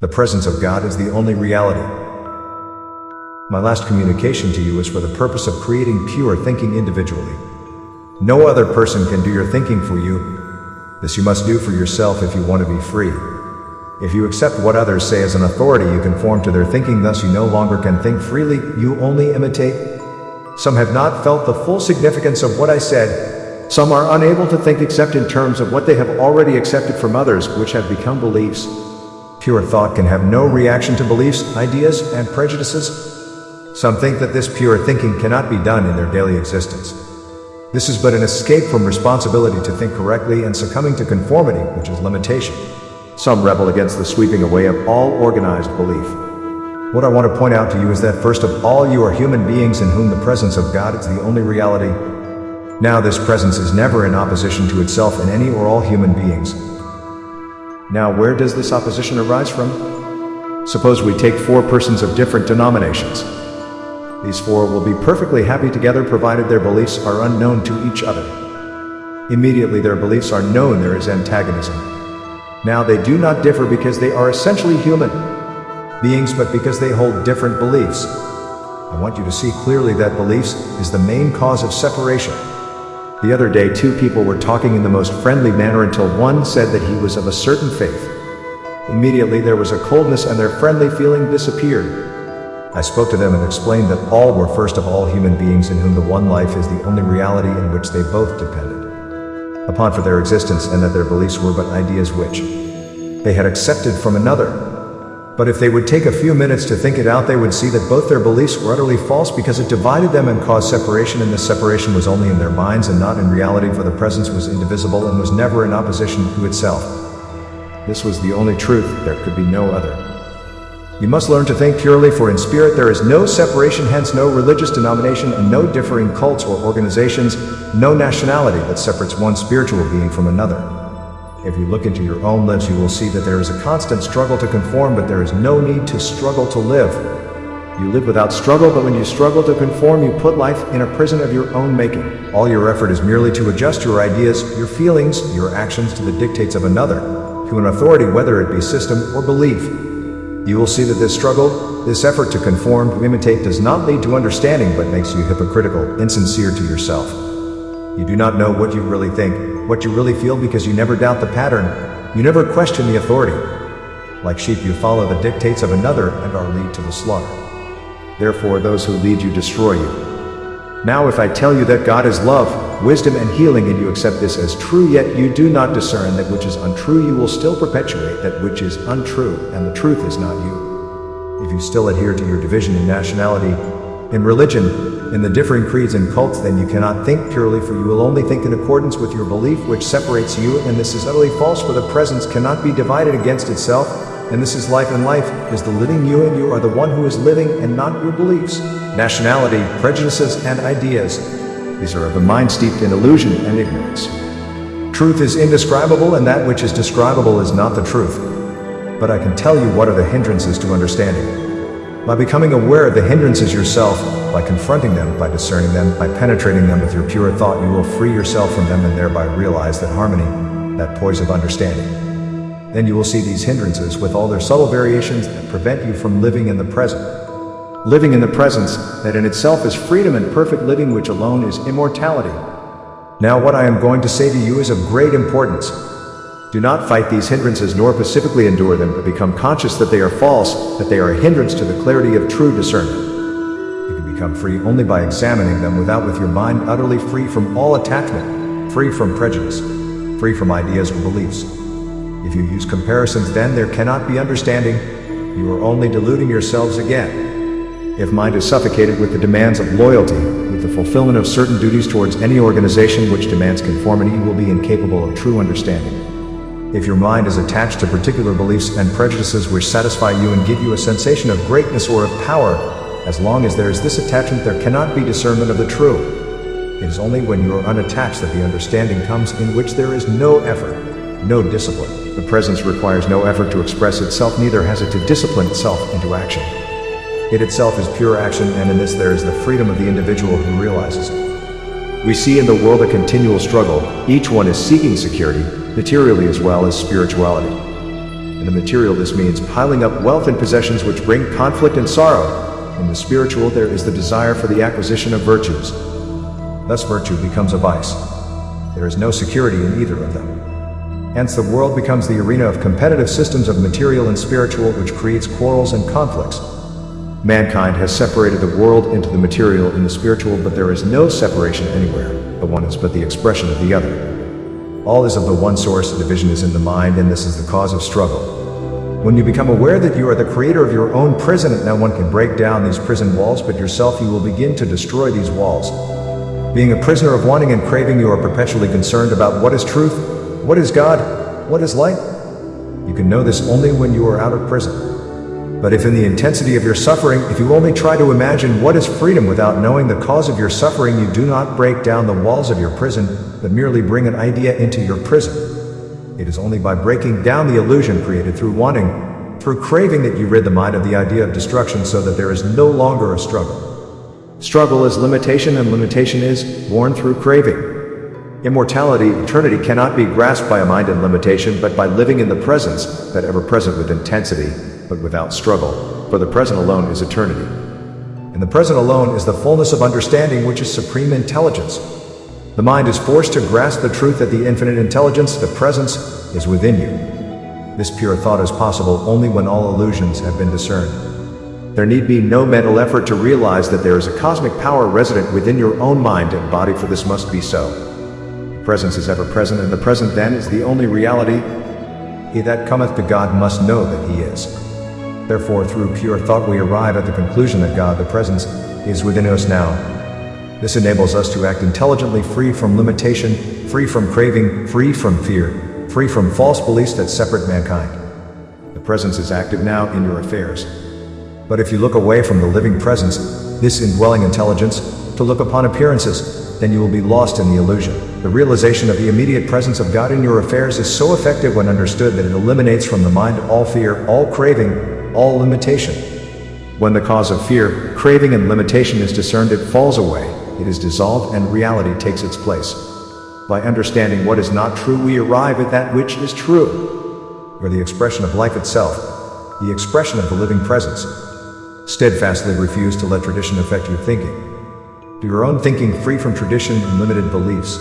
The presence of God is the only reality. My last communication to you is for the purpose of creating pure thinking individually. No other person can do your thinking for you. This you must do for yourself if you want to be free. If you accept what others say as an authority, you conform to their thinking, thus you no longer can think freely, you only imitate. Some have not felt the full significance of what I said. Some are unable to think except in terms of what they have already accepted from others, which have become beliefs. Pure thought can have no reaction to beliefs, ideas, and prejudices. Some think that this pure thinking cannot be done in their daily existence. This is but an escape from responsibility to think correctly and succumbing to conformity, which is limitation. Some rebel against the sweeping away of all organized belief. What I want to point out to you is that first of all, you are human beings in whom the presence of God is the only reality. Now this presence is never in opposition to itself in any or all human beings. Now where does this opposition arise from? Suppose we take 4 persons of different denominations. These 4 will be perfectly happy together provided their beliefs are unknown to each other. Immediately their beliefs are known, there is antagonism. Now they do not differ because they are essentially human beings, but because they hold different beliefs. I want you to see clearly that beliefs is the main cause of separation. The other day 2 people were talking in the most friendly manner until one said that he was of a certain faith. Immediately there was a coldness and their friendly feeling disappeared. I spoke to them and explained that all were first of all human beings in whom the one life is the only reality in which they both depended upon for their existence, and that their beliefs were but ideas which they had accepted from another. But if they would take a few minutes to think it out, they would see that both their beliefs were utterly false, because it divided them and caused separation, and this separation was only in their minds and not in reality, for the presence was indivisible and was never in opposition to itself. This was the only truth, there could be no other. You must learn to think purely, for in spirit there is no separation, hence no religious denomination and no differing cults or organizations, no nationality that separates one spiritual being from another. If you look into your own lives, you will see that there is a constant struggle to conform, but there is no need to struggle to live. You live without struggle, but when you struggle to conform, you put life in a prison of your own making. All your effort is merely to adjust your ideas, your feelings, your actions to the dictates of another, to an authority, whether it be system or belief. You will see that this struggle, this effort to conform, to imitate, does not lead to understanding, but makes you hypocritical, insincere to yourself. You do not know what you really think, what you really feel, because you never doubt the pattern. You never question the authority. Like sheep, you follow the dictates of another and are led to the slaughter. Therefore those who lead you destroy you. Now if I tell you that God is love, wisdom and healing, and you accept this as true, yet you do not discern that which is untrue, you will still perpetuate that which is untrue, and the truth is not you. If you still adhere to your division in nationality, in religion, in the differing creeds and cults, then you cannot think purely, for you will only think in accordance with your belief, which separates you, and this is utterly false, for the presence cannot be divided against itself, and this is life, and life is the living you, and you are the one who is living and not your beliefs, nationality, prejudices, and ideas. These are of the mind steeped in illusion and ignorance. Truth is indescribable, and that which is describable is not the truth. But I can tell you what are the hindrances to understanding. By becoming aware of the hindrances yourself, by confronting them, by discerning them, by penetrating them with your pure thought, you will free yourself from them and thereby realize that harmony, that poise of understanding. Then you will see these hindrances with all their subtle variations that prevent you from living in the present. Living in the presence, that in itself is freedom and perfect living, which alone is immortality. Now what I am going to say to you is of great importance. Do not fight these hindrances nor pacifically endure them, but become conscious that they are false, that they are a hindrance to the clarity of true discernment. You can become free only by examining them with your mind utterly free from all attachment, free from prejudice, free from ideas or beliefs. If you use comparisons, then there cannot be understanding. You are only deluding yourselves again. If mind is suffocated with the demands of loyalty, with the fulfillment of certain duties towards any organization which demands conformity, you will be incapable of true understanding. If your mind is attached to particular beliefs and prejudices which satisfy you and give you a sensation of greatness or of power, as long as there is this attachment, there cannot be discernment of the true. It is only when you are unattached that the understanding comes, in which there is no effort, no discipline. The presence requires no effort to express itself, neither has it to discipline itself into action. It itself is pure action, and in this there is the freedom of the individual who realizes it. We see in the world a continual struggle. Each one is seeking security, materially as well as spirituality. In the material, this means piling up wealth and possessions which bring conflict and sorrow. In the spiritual, there is the desire for the acquisition of virtues. Thus virtue becomes a vice. There is no security in either of them. Hence the world becomes the arena of competitive systems of material and spiritual, which creates quarrels and conflicts. Mankind has separated the world into the material and the spiritual, but there is no separation anywhere. The one is but the expression of the other. All is of the one source, division is in the mind, and this is the cause of struggle. When you become aware that you are the creator of your own prison and no one can break down these prison walls but yourself, you will begin to destroy these walls. Being a prisoner of wanting and craving, you are perpetually concerned about what is truth, what is God, what is light. You can know this only when you are out of prison. But if in the intensity of your suffering, if you only try to imagine what is freedom without knowing the cause of your suffering, you do not break down the walls of your prison, but merely bring an idea into your prison. It is only by breaking down the illusion created through wanting, through craving, that you rid the mind of the idea of destruction, so that there is no longer a struggle. Struggle is limitation, and limitation is born through craving. Immortality, eternity cannot be grasped by a mind in limitation, but by living in the presence, that ever present with intensity, but without struggle, for the present alone is eternity. In the present alone is the fullness of understanding, which is supreme intelligence. The mind is forced to grasp the truth that the infinite intelligence, the presence, is within you. This pure thought is possible only when all illusions have been discerned. There need be no mental effort to realize that there is a cosmic power resident within your own mind and body, for this must be so. Presence is ever present, and the present then is the only reality. He that cometh to God must know that he is. Therefore, through pure thought we arrive at the conclusion that God, the presence, is within us now. This enables us to act intelligently, free from limitation, free from craving, free from fear, free from false beliefs that separate mankind. The presence is active now in your affairs. But if you look away from the living presence, this indwelling intelligence, to look upon appearances, then you will be lost in the illusion. The realization of the immediate presence of God in your affairs is so effective when understood that it eliminates from the mind all fear, all craving, all limitation. When the cause of fear, craving, and limitation is discerned, it falls away, it is dissolved, and reality takes its place. By understanding what is not true, we arrive at that which is true. You are the expression of life itself, the expression of the living presence. Steadfastly refuse to let tradition affect your thinking. Do your own thinking, free from tradition and limited beliefs.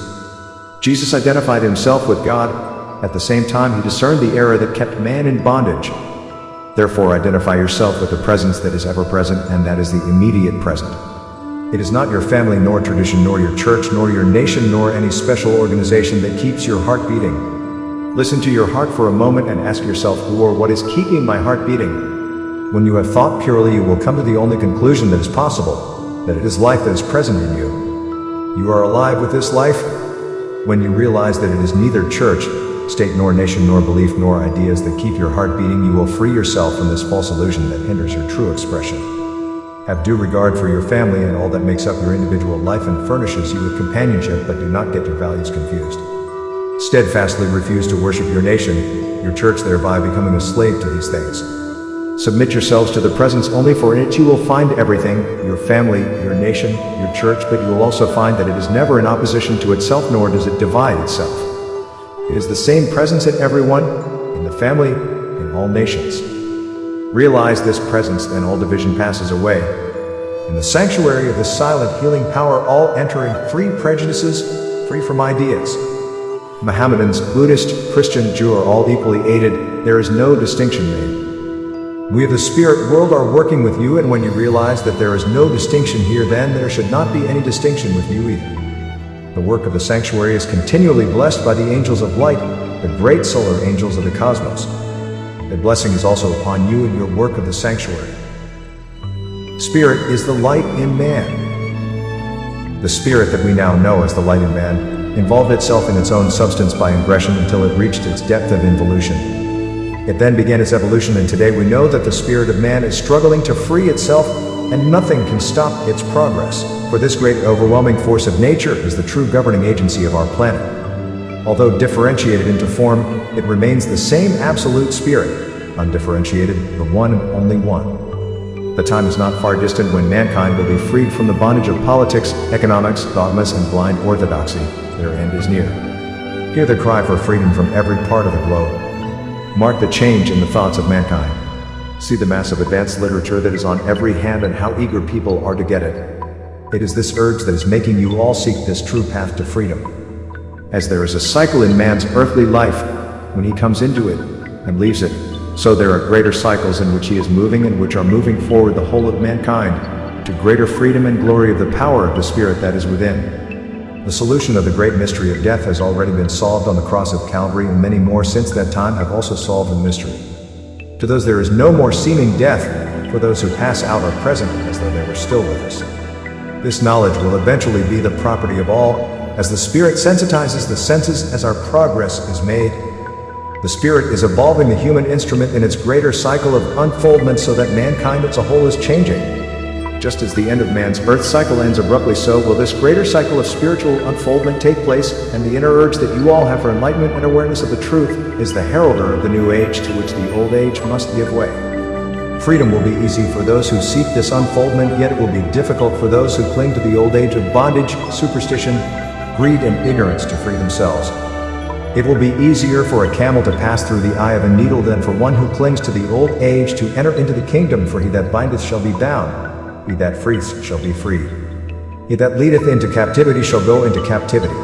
Jesus identified himself with God. At the same time, he discerned the error that kept man in bondage. Therefore, identify yourself with the presence that is ever present, and that is the immediate present. It is not your family, nor tradition, nor your church, nor your nation, nor any special organization that keeps your heart beating. Listen to your heart for a moment and ask yourself, who or what is keeping my heart beating? When you have thought purely, you will come to the only conclusion that is possible, that it is life that is present in you. You are alive with this life. When you realize that it is neither church, state, nor nation, nor belief, nor ideas that keep your heart beating, you will free yourself from this false illusion that hinders your true expression. Have due regard for your family and all that makes up your individual life and furnishes you with companionship, but do not get your values confused. Steadfastly refuse to worship your nation, your church, thereby becoming a slave to these things. Submit yourselves to the presence only, for in it you will find everything, your family, your nation, your church, but you will also find that it is never in opposition to itself, nor does it divide itself. It is the same presence in everyone, in the family, in all nations. Realize this presence, then all division passes away. In the sanctuary of this silent healing power, all entering free prejudices, free from ideas. Mohammedans, Buddhist, Christian, Jew are all equally aided. There is no distinction made. We of the spirit world are working with you, and when you realize that there is no distinction here, then there should not be any distinction with you either. The work of the sanctuary is continually blessed by the angels of light, the great solar angels of the cosmos. Their blessing is also upon you in your work of the sanctuary. Spirit is the light in man. The spirit that we now know as the light in man involved itself in its own substance by ingression until it reached its depth of involution. It then began its evolution, and today we know that the spirit of man is struggling to free itself, and nothing can stop its progress. For this great overwhelming force of nature is the true governing agency of our planet. Although differentiated into form, it remains the same absolute spirit, undifferentiated, the one and only one. The time is not far distant when mankind will be freed from the bondage of politics, economics, dogmas, and blind orthodoxy. Their end is near. Hear the cry for freedom from every part of the globe. Mark the change in the thoughts of mankind. See the massive advanced literature that is on every hand and how eager people are to get it. It is this urge that is making you all seek this true path to freedom. As there is a cycle in man's earthly life, when he comes into it and leaves it, so there are greater cycles in which he is moving and which are moving forward the whole of mankind to greater freedom and glory of the power of the Spirit that is within. The solution of the great mystery of death has already been solved on the cross of Calvary, and many more since that time have also solved the mystery. To those there is no more seeming death, for those who pass out are present as though they were still with us. This knowledge will eventually be the property of all, as the Spirit sensitizes the senses as our progress is made. The Spirit is evolving the human instrument in its greater cycle of unfoldment so that mankind as a whole is changing. Just as the end of man's earth cycle ends abruptly, so will this greater cycle of spiritual unfoldment take place, and the inner urge that you all have for enlightenment and awareness of the truth is the heralder of the new age to which the old age must give way. Freedom will be easy for those who seek this unfoldment, yet it will be difficult for those who cling to the old age of bondage, superstition, greed, and ignorance to free themselves. It will be easier for a camel to pass through the eye of a needle than for one who clings to the old age to enter into the kingdom, for he that bindeth shall be bound, he that freeth shall be freed. He that leadeth into captivity shall go into captivity.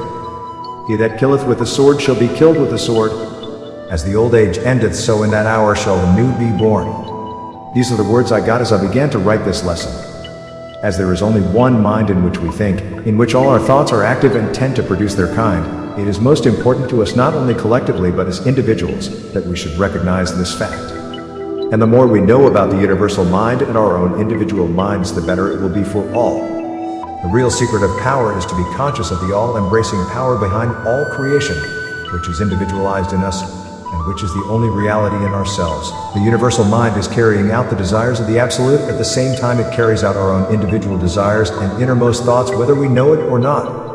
He that killeth with the sword shall be killed with the sword. As the old age endeth, so in that hour shall the new be born. These are the words I got as I began to write this lesson. As there is only one mind in which we think, in which all our thoughts are active and tend to produce their kind, it is most important to us not only collectively but as individuals that we should recognize this fact. And the more we know about the universal mind and our own individual minds, the better it will be for all. The real secret of power is to be conscious of the all-embracing power behind all creation, which is individualized in us and which is the only reality in ourselves. The universal mind is carrying out the desires of the Absolute. At the same time, it carries out our own individual desires and innermost thoughts, whether we know it or not.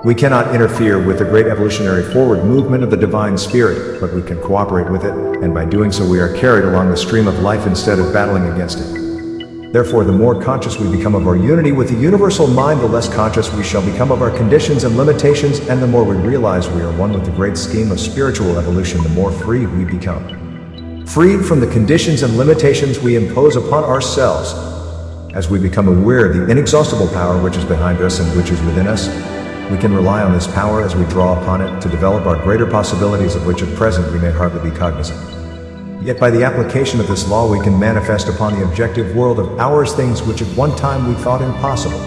We cannot interfere with the great evolutionary forward movement of the Divine Spirit, but we can cooperate with it, and by doing so we are carried along the stream of life instead of battling against it. Therefore, the more conscious we become of our unity with the universal mind, the less conscious we shall become of our conditions and limitations, and the more we realize we are one with the great scheme of spiritual evolution, the more free we become. Freed from the conditions and limitations we impose upon ourselves. As we become aware of the inexhaustible power which is behind us and which is within us, we can rely on this power as we draw upon it to develop our greater possibilities, of which at present we may hardly be cognizant. Yet by the application of this law we can manifest upon the objective world of ours things which at one time we thought impossible.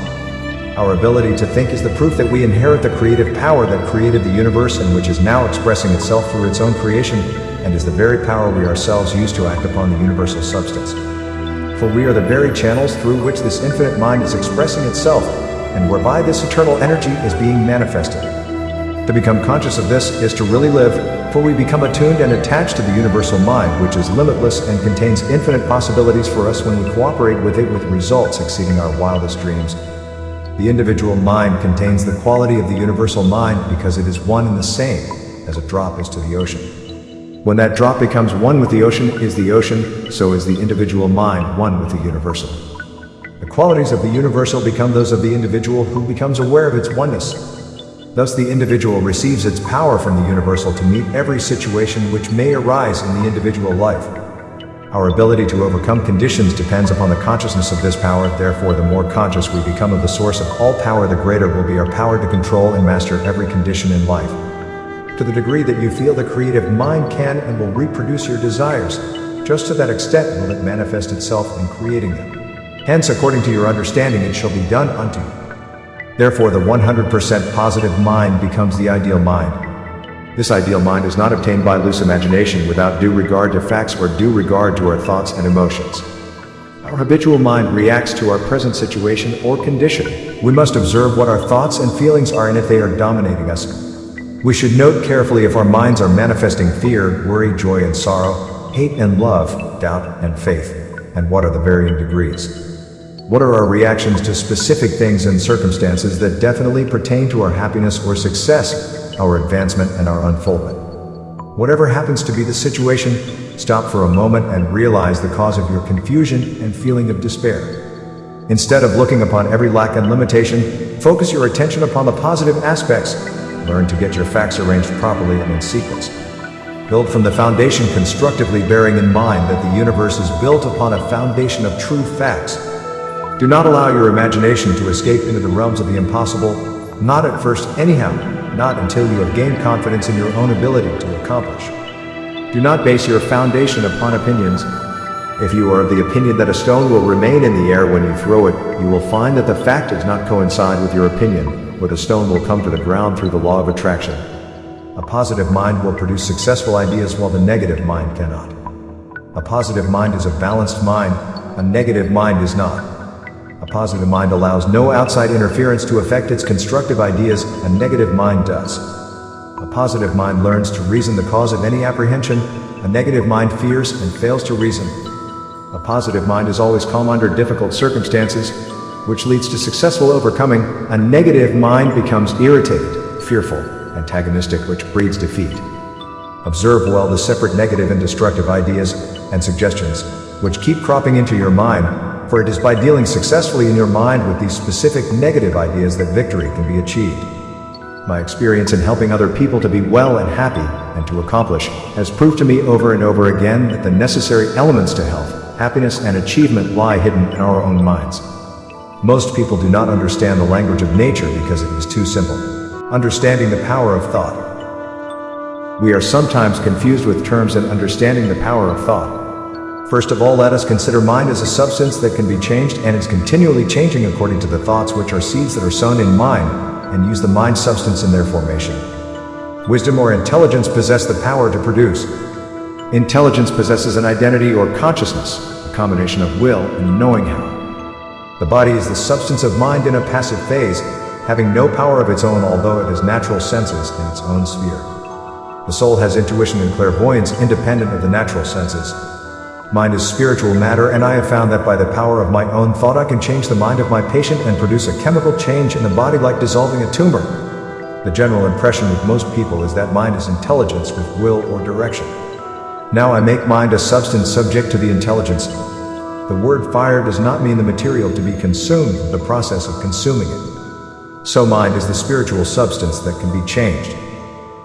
Our ability to think is the proof that we inherit the creative power that created the universe and which is now expressing itself through its own creation, and is the very power we ourselves use to act upon the universal substance. For we are the very channels through which this infinite mind is expressing itself, and whereby this eternal energy is being manifested. To become conscious of this is to really live, for we become attuned and attached to the universal mind, which is limitless and contains infinite possibilities for us when we cooperate with it, with results exceeding our wildest dreams. The individual mind contains the quality of the universal mind because it is one and the same as a drop is to the ocean. When that drop becomes one with the ocean, so is the individual mind one with the universal. The qualities of the universal become those of the individual, who becomes aware of its oneness. Thus the individual receives its power from the universal to meet every situation which may arise in the individual life. Our ability to overcome conditions depends upon the consciousness of this power. Therefore, the more conscious we become of the source of all power, the greater will be our power to control and master every condition in life. To the degree that you feel the creative mind can and will reproduce your desires, just to that extent will it manifest itself in creating them. Hence, according to your understanding, it shall be done unto you. Therefore, the 100% positive mind becomes the ideal mind. This ideal mind is not obtained by loose imagination without due regard to facts or due regard to our thoughts and emotions. Our habitual mind reacts to our present situation or condition. We must observe what our thoughts and feelings are and if they are dominating us. We should note carefully if our minds are manifesting fear, worry, joy and sorrow, hate and love, doubt and faith, and what are the varying degrees. What are our reactions to specific things and circumstances that definitely pertain to our happiness or success, our advancement and our unfoldment? Whatever happens to be the situation, stop for a moment and realize the cause of your confusion and feeling of despair. Instead of looking upon every lack and limitation, focus your attention upon the positive aspects. Learn to get your facts arranged properly and in sequence. Build from the foundation constructively, bearing in mind that the universe is built upon a foundation of true facts. Do not allow your imagination to escape into the realms of the impossible, not at first anyhow, not until you have gained confidence in your own ability to accomplish. Do not base your foundation upon opinions. If you are of the opinion that a stone will remain in the air when you throw it, you will find that the fact does not coincide with your opinion, or the stone will come to the ground through the law of attraction. A positive mind will produce successful ideas while the negative mind cannot. A positive mind is a balanced mind, a negative mind is not. A positive mind allows no outside interference to affect its constructive ideas, a negative mind does. A positive mind learns to reason the cause of any apprehension, a negative mind fears and fails to reason. A positive mind is always calm under difficult circumstances, which leads to successful overcoming. A negative mind becomes irritated, fearful, antagonistic, which breeds defeat. Observe well the separate negative and destructive ideas and suggestions which keep cropping into your mind, for it is by dealing successfully in your mind with these specific negative ideas that victory can be achieved. My experience in helping other people to be well and happy and to accomplish has proved to me over and over again that the necessary elements to health, happiness, and achievement lie hidden in our own minds. Most people do not understand the language of nature because it is too simple. Understanding the power of thought. We are sometimes confused with terms in understanding the power of thought. First of all, let us consider mind as a substance that can be changed and is continually changing according to the thoughts, which are seeds that are sown in mind, and use the mind substance in their formation. Wisdom or intelligence possess the power to produce. Intelligence possesses an identity or consciousness, a combination of will and knowing how. The body is the substance of mind in a passive phase, having no power of its own, although it has natural senses in its own sphere. The soul has intuition and clairvoyance independent of the natural senses. Mind is spiritual matter, and I have found that by the power of my own thought I can change the mind of my patient and produce a chemical change in the body like dissolving a tumor. The general impression with most people is that mind is intelligence with will or direction. Now I make mind a substance subject to the intelligence. The word fire does not mean the material to be consumed, but the process of consuming it. So mind is the spiritual substance that can be changed.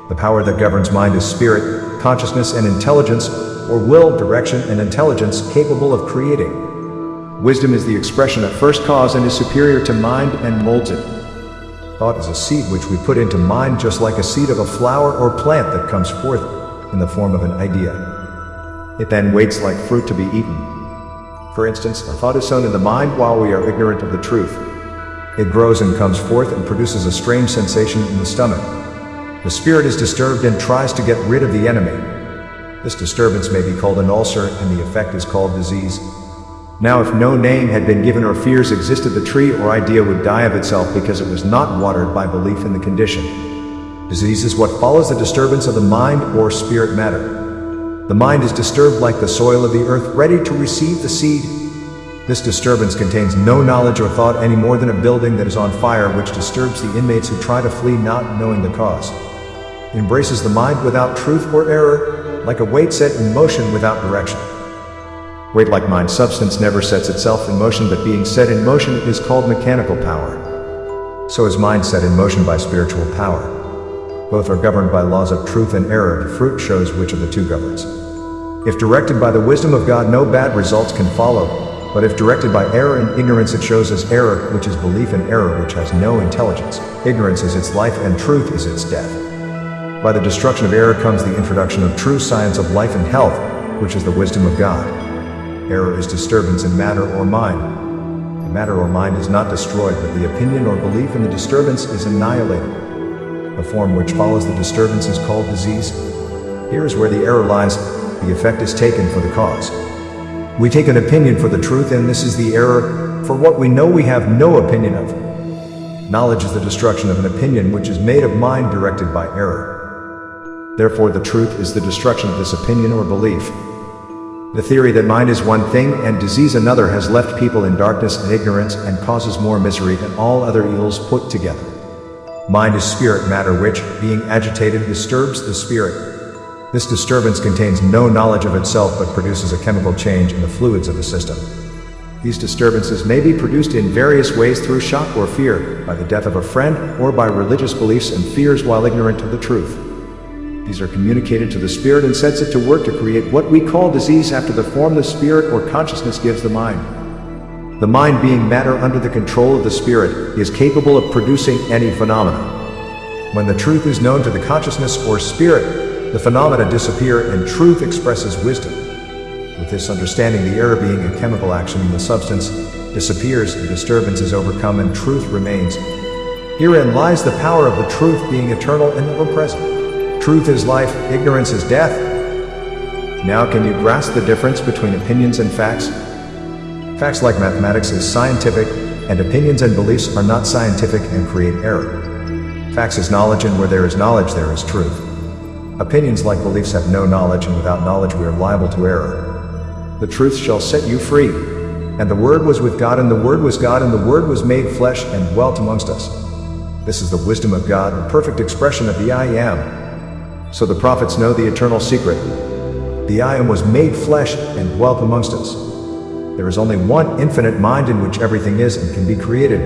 The power that governs mind is spirit, consciousness, and intelligence, or will, direction, and intelligence capable of creating. Wisdom is the expression of first cause and is superior to mind and molds it. Thought is a seed which we put into mind, just like a seed of a flower or plant that comes forth in the form of an idea. It then waits like fruit to be eaten. For instance, a thought is sown in the mind while we are ignorant of the truth. It grows and comes forth and produces a strange sensation in the stomach. The spirit is disturbed and tries to get rid of the enemy. This disturbance may be called an ulcer, and the effect is called disease. Now, if no name had been given or fears existed, the tree or idea would die of itself because it was not watered by belief in the condition. Disease is what follows the disturbance of the mind or spirit matter. The mind is disturbed like the soil of the earth, ready to receive the seed. This disturbance contains no knowledge or thought any more than a building that is on fire, which disturbs the inmates who try to flee not knowing the cause. It embraces the mind without truth or error, like a weight set in motion without direction. Weight, like mind substance, never sets itself in motion, but being set in motion is called mechanical power. So is mind set in motion by spiritual power. Both are governed by laws of truth and error. The fruit shows which of the two governs. If directed by the wisdom of God, no bad results can follow, but if directed by error and ignorance, it shows as error, which is belief in error, which has no intelligence. Ignorance is its life and truth is its death. By the destruction of error comes the introduction of true science of life and health, which is the wisdom of God. Error is disturbance in matter or mind. The matter or mind is not destroyed, but the opinion or belief in the disturbance is annihilated. The form which follows the disturbance is called disease. Here is where the error lies. The effect is taken for the cause. We take an opinion for the truth, and this is the error. For what we know we have no opinion of. Knowledge is the destruction of an opinion which is made of mind directed by error. Therefore the truth is the destruction of this opinion or belief. The theory that mind is one thing and disease another has left people in darkness and ignorance and causes more misery than all other ills put together. Mind is spirit matter which, being agitated, disturbs the spirit. This disturbance contains no knowledge of itself but produces a chemical change in the fluids of the system. These disturbances may be produced in various ways: through shock or fear, by the death of a friend, or by religious beliefs and fears while ignorant of the truth. These are communicated to the spirit and sets it to work to create what we call disease after the form the spirit or consciousness gives the mind. The mind, being matter under the control of the spirit, is capable of producing any phenomena. When the truth is known to the consciousness or spirit, the phenomena disappear and truth expresses wisdom. With this understanding, the error, being a chemical action in the substance, disappears, the disturbance is overcome, and truth remains. Herein lies the power of the truth, being eternal and ever-present. Truth is life, ignorance is death. Now can you grasp the difference between opinions and facts? Facts, like mathematics, is scientific, and opinions and beliefs are not scientific and create error. Facts is knowledge, and where there is knowledge there is truth. Opinions, like beliefs, have no knowledge, and without knowledge we are liable to error. The truth shall set you free. And the Word was with God, and the Word was God, and the Word was made flesh and dwelt amongst us. This is the wisdom of God, the perfect expression of the I Am. So the prophets know the eternal secret. The I Am was made flesh and dwelt amongst us. There is only one infinite mind in which everything is and can be created.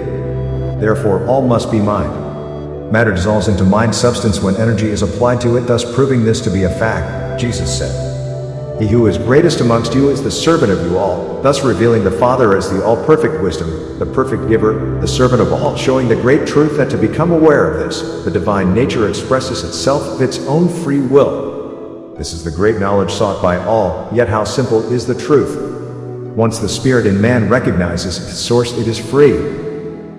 Therefore all must be mind. Matter dissolves into mind substance when energy is applied to it, thus proving this to be a fact. Jesus said, "He who is greatest amongst you is the servant of you all," thus revealing the Father as the all-perfect wisdom, the perfect giver, the servant of all, showing the great truth that to become aware of this, the divine nature expresses itself of its own free will. This is the great knowledge sought by all, yet how simple is the truth. Once the spirit in man recognizes its source, it is free.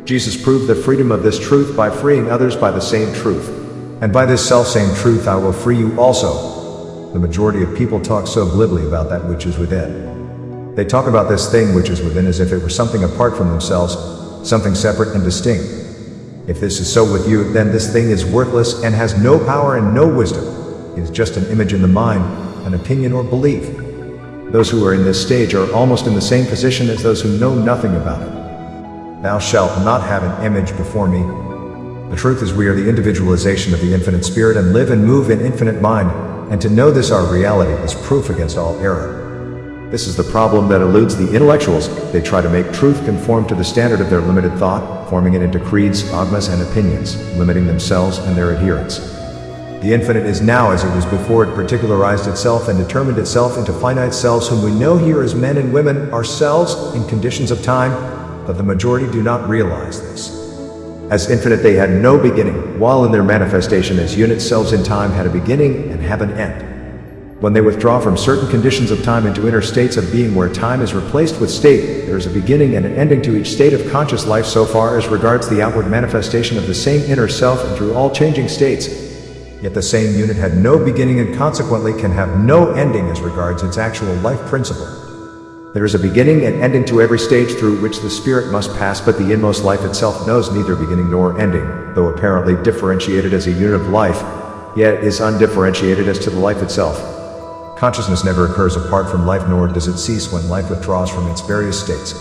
Jesus proved the freedom of this truth by freeing others by the same truth. And by this self-same truth I will free you also. The majority of people talk so glibly about that which is within. They talk about this thing which is within as if it were something apart from themselves, something separate and distinct. If this is so with you, then this thing is worthless and has no power and no wisdom. It is just an image in the mind, an opinion or belief. Those who are in this stage are almost in the same position as those who know nothing about it. Thou shalt not have an image before me. The truth is, we are the individualization of the infinite spirit and live and move in infinite mind, and to know this our reality is proof against all error. This is the problem that eludes the intellectuals. They try to make truth conform to the standard of their limited thought, forming it into creeds, dogmas, and opinions, limiting themselves and their adherents. The infinite is now as it was before it particularized itself and determined itself into finite selves, whom we know here as men and women, ourselves, in conditions of time, but the majority do not realize this. As infinite they had no beginning, while in their manifestation as unit selves in time had a beginning and have an end. When they withdraw from certain conditions of time into inner states of being where time is replaced with state, there is a beginning and an ending to each state of conscious life so far as regards the outward manifestation of the same inner self and through all changing states. Yet the same unit had no beginning and consequently can have no ending as regards its actual life principle. There is a beginning and ending to every stage through which the spirit must pass, but the inmost life itself knows neither beginning nor ending, though apparently differentiated as a unit of life, yet is undifferentiated as to the life itself. Consciousness never occurs apart from life, nor does it cease when life withdraws from its various states.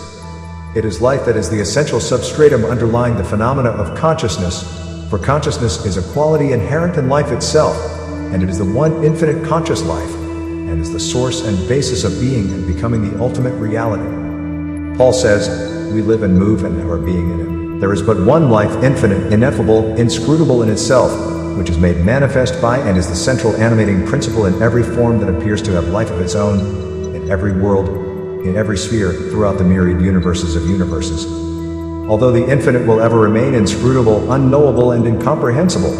It is life that is the essential substratum underlying the phenomena of consciousness, for consciousness is a quality inherent in life itself, and it is the one infinite conscious life, and is the source and basis of being and becoming the ultimate reality. Paul says, "We live and move and have our being in Him." There is but one life, infinite, ineffable, inscrutable in itself, which is made manifest by and is the central animating principle in every form that appears to have life of its own, in every world, in every sphere, throughout the myriad universes of universes. Although the infinite will ever remain inscrutable, unknowable, and incomprehensible,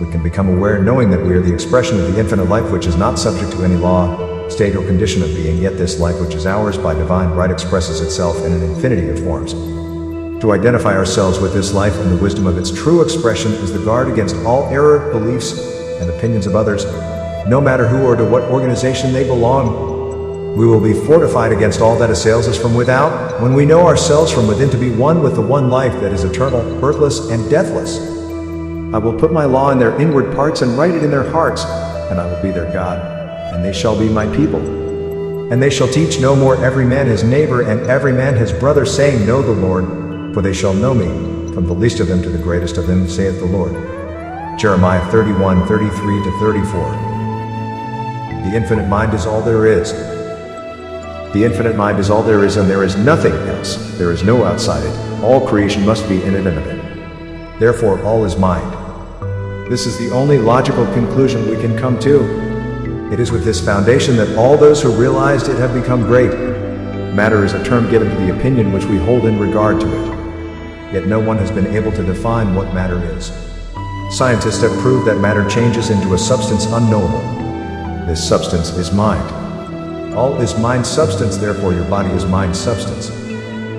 we can become aware knowing that we are the expression of the infinite life which is not subject to any law, state, or condition of being, yet this life which is ours by divine right expresses itself in an infinity of forms. To identify ourselves with this life and the wisdom of its true expression is the guard against all error, beliefs, and opinions of others, no matter who or to what organization they belong. We will be fortified against all that assails us from without, when we know ourselves from within to be one with the one life that is eternal, birthless, and deathless. I will put my law in their inward parts and write it in their hearts, and I will be their God, and they shall be my people. And they shall teach no more every man his neighbor and every man his brother, saying, Know the Lord, for they shall know me, from the least of them to the greatest of them, saith the Lord. Jeremiah 31:33-34. The infinite mind is all there is. The infinite mind is all there is, and there is nothing else. There is no outside it. All creation must be in it and of it. Therefore all is mind. This is the only logical conclusion we can come to. It is with this foundation that all those who realized it have become great. Matter is a term given to the opinion which we hold in regard to it. Yet no one has been able to define what matter is. Scientists have proved that matter changes into a substance unknowable. This substance is mind. All is mind substance, therefore your body is mind substance.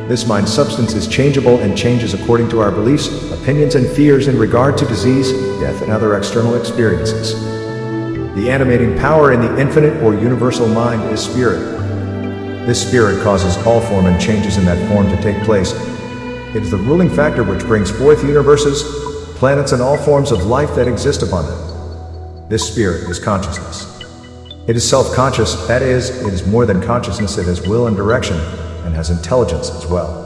This mind substance is changeable and changes according to our beliefs, opinions and fears in regard to disease, death and other external experiences. The animating power in the infinite or universal mind is spirit. This spirit causes all form and changes in that form to take place. It is the ruling factor which brings forth universes, planets and all forms of life that exist upon them. This spirit is consciousness. It is self-conscious, that is, it is more than consciousness, it has will and direction, and has intelligence as well.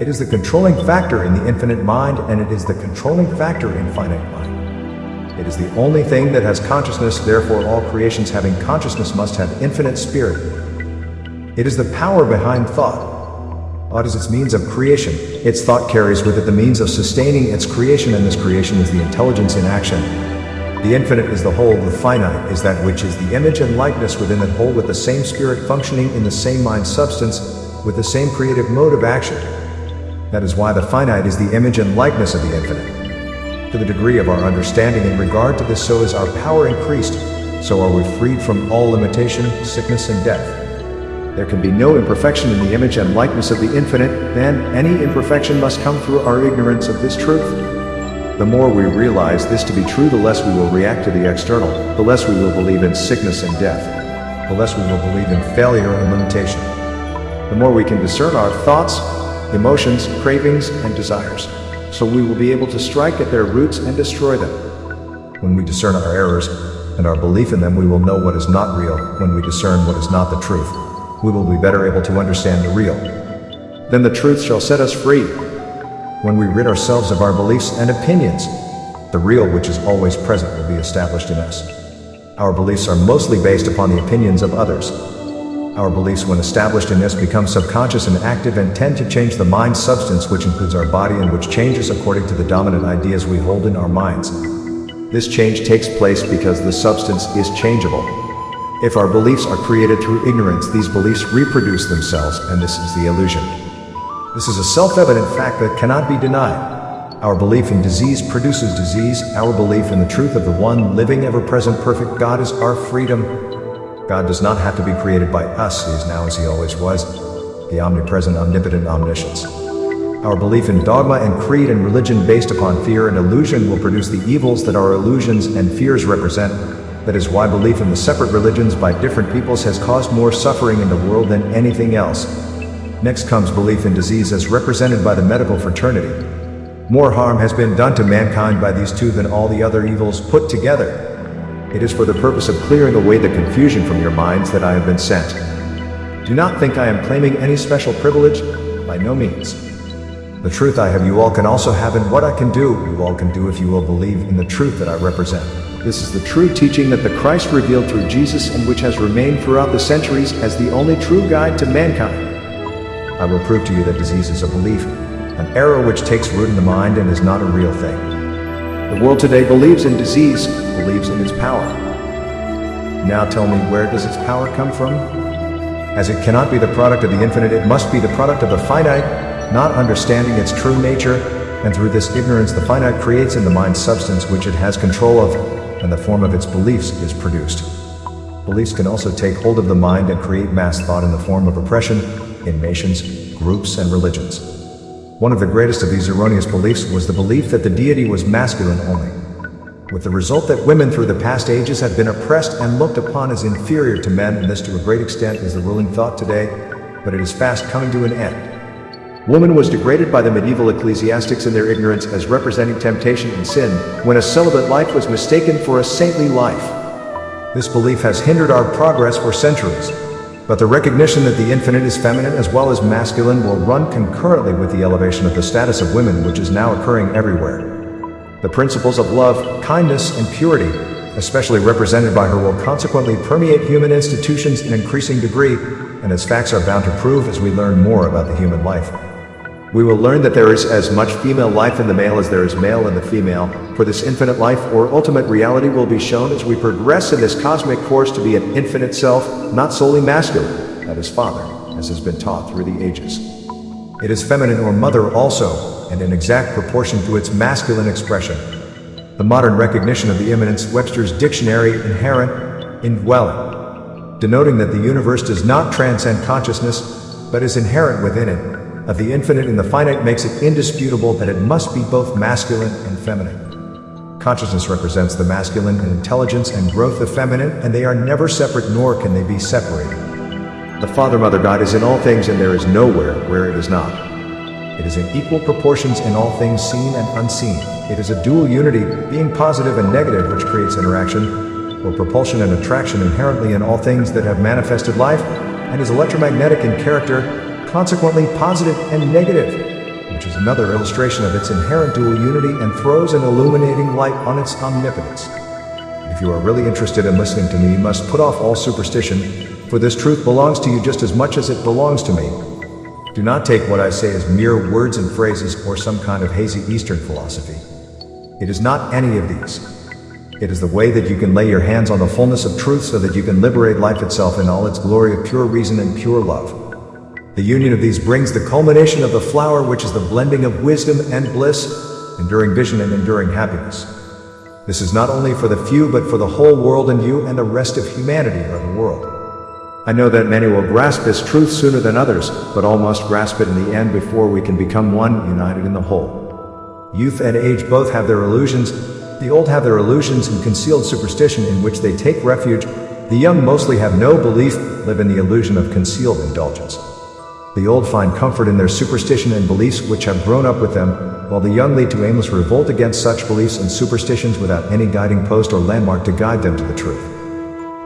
It is the controlling factor in the infinite mind, and it is the controlling factor in finite mind. It is the only thing that has consciousness, therefore all creations having consciousness must have infinite spirit. It is the power behind thought. Thought is its means of creation. Its thought carries with it the means of sustaining its creation, and this creation is the intelligence in action. The infinite is the whole, the finite is that which is the image and likeness within that whole, with the same spirit functioning in the same mind substance, with the same creative mode of action. That is why the finite is the image and likeness of the infinite. To the degree of our understanding in regard to this, so is our power increased, so are we freed from all limitation, sickness and death. There can be no imperfection in the image and likeness of the infinite, then any imperfection must come through our ignorance of this truth. The more we realize this to be true, the less we will react to the external, the less we will believe in sickness and death, the less we will believe in failure and limitation. The more we can discern our thoughts, emotions, cravings, and desires, so we will be able to strike at their roots and destroy them. When we discern our errors and our belief in them, we will know what is not real. When we discern what is not the truth, we will be better able to understand the real. Then the truth shall set us free. When we rid ourselves of our beliefs and opinions, the real which is always present will be established in us. Our beliefs are mostly based upon the opinions of others. Our beliefs, when established in us, become subconscious and active and tend to change the mind substance, which includes our body and which changes according to the dominant ideas we hold in our minds. This change takes place because the substance is changeable. If our beliefs are created through ignorance, these beliefs reproduce themselves, and this is the illusion. This is a self-evident fact that cannot be denied. Our belief in disease produces disease. Our belief in the truth of the one living, ever-present, perfect God is our freedom. God does not have to be created by us. He is now as he always was, the omnipresent, omnipotent omniscience. Our belief in dogma and creed and religion based upon fear and illusion will produce the evils that our illusions and fears represent. That is why belief in the separate religions by different peoples has caused more suffering in the world than anything else. Next comes belief in disease as represented by the medical fraternity. More harm has been done to mankind by these two than all the other evils put together. It is for the purpose of clearing away the confusion from your minds that I have been sent. Do not think I am claiming any special privilege, by no means. The truth I have you all can also have, and what I can do, you all can do if you will believe in the truth that I represent. This is the true teaching that the Christ revealed through Jesus, and which has remained throughout the centuries as the only true guide to mankind. I will prove to you that disease is a belief, an error which takes root in the mind and is not a real thing. The world today believes in disease, believes in its power. Now tell me, where does its power come from? As it cannot be the product of the infinite, it must be the product of the finite, not understanding its true nature, and through this ignorance the finite creates in the mind substance which it has control of, and the form of its beliefs is produced. Beliefs can also take hold of the mind and create mass thought in the form of oppression, in nations, groups, and religions. One of the greatest of these erroneous beliefs was the belief that the deity was masculine only, with the result that women through the past ages have been oppressed and looked upon as inferior to men, and this to a great extent is the ruling thought today, but it is fast coming to an end. Woman was degraded by the medieval ecclesiastics in their ignorance as representing temptation and sin, when a celibate life was mistaken for a saintly life. This belief has hindered our progress for centuries. But the recognition that the infinite is feminine as well as masculine will run concurrently with the elevation of the status of women, which is now occurring everywhere. The principles of love, kindness, and purity, especially represented by her, will consequently permeate human institutions in increasing degree, and as facts are bound to prove as we learn more about the human life. We will learn that there is as much female life in the male as there is male in the female, for this infinite life or ultimate reality will be shown as we progress in this cosmic course to be an infinite self, not solely masculine, that is father, as has been taught through the ages. It is feminine or mother also, and in exact proportion to its masculine expression. The modern recognition of the immanence Webster's dictionary inherent, indwelling, denoting that the universe does not transcend consciousness, but is inherent within it, of the infinite in the finite makes it indisputable that it must be both masculine and feminine. Consciousness represents the masculine in intelligence and growth of feminine, and they are never separate nor can they be separated. The Father-Mother God is in all things and there is nowhere where it is not. It is in equal proportions in all things seen and unseen. It is a dual unity, being positive and negative, which creates interaction, or propulsion and attraction inherently in all things that have manifested life, and is electromagnetic in character, consequently positive and negative, which is another illustration of its inherent dual unity and throws an illuminating light on its omnipotence. If you are really interested in listening to me, you must put off all superstition, for this truth belongs to you just as much as it belongs to me. Do not take what I say as mere words and phrases or some kind of hazy Eastern philosophy. It is not any of these. It is the way that you can lay your hands on the fullness of truth so that you can liberate life itself in all its glory of pure reason and pure love. The union of these brings the culmination of the flower, which is the blending of wisdom and bliss, enduring vision and enduring happiness. This is not only for the few but for the whole world, and you and the rest of humanity are the world. I know that many will grasp this truth sooner than others, but all must grasp it in the end before we can become one, united in the whole. Youth and age both have their illusions. The old have their illusions and concealed superstition in which they take refuge. The young mostly have no belief, live in the illusion of concealed indulgence. The old find comfort in their superstition and beliefs which have grown up with them, while the young lead to aimless revolt against such beliefs and superstitions without any guiding post or landmark to guide them to the truth.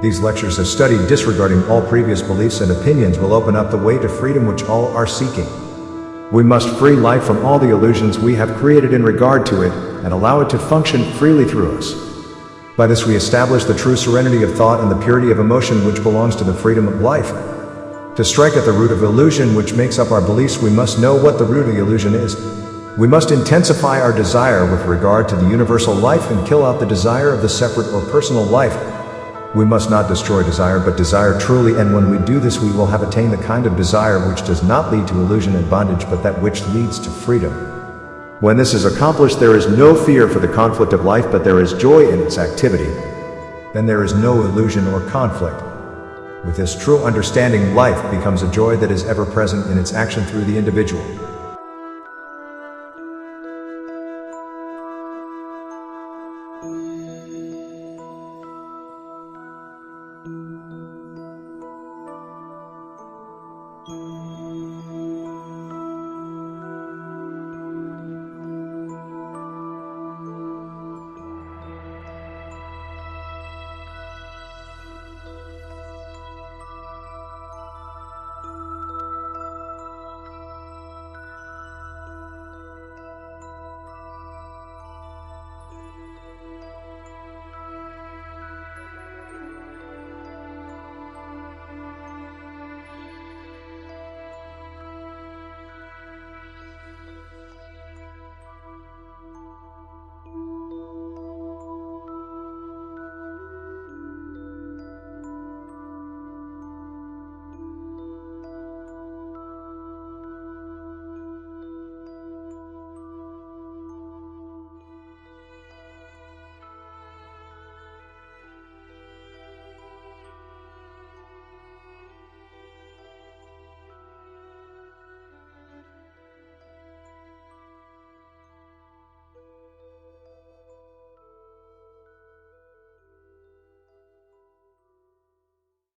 These lectures of study disregarding all previous beliefs and opinions will open up the way to freedom which all are seeking. We must free life from all the illusions we have created in regard to it, and allow it to function freely through us. By this we establish the true serenity of thought and the purity of emotion which belongs to the freedom of life. To strike at the root of illusion which makes up our beliefs, we must know what the root of the illusion is. We must intensify our desire with regard to the universal life and kill out the desire of the separate or personal life. We must not destroy desire but desire truly, and when we do this we will have attained the kind of desire which does not lead to illusion and bondage but that which leads to freedom. When this is accomplished, there is no fear for the conflict of life, but there is joy in its activity. Then there is no illusion or conflict. With this true understanding, life becomes a joy that is ever present in its action through the individual.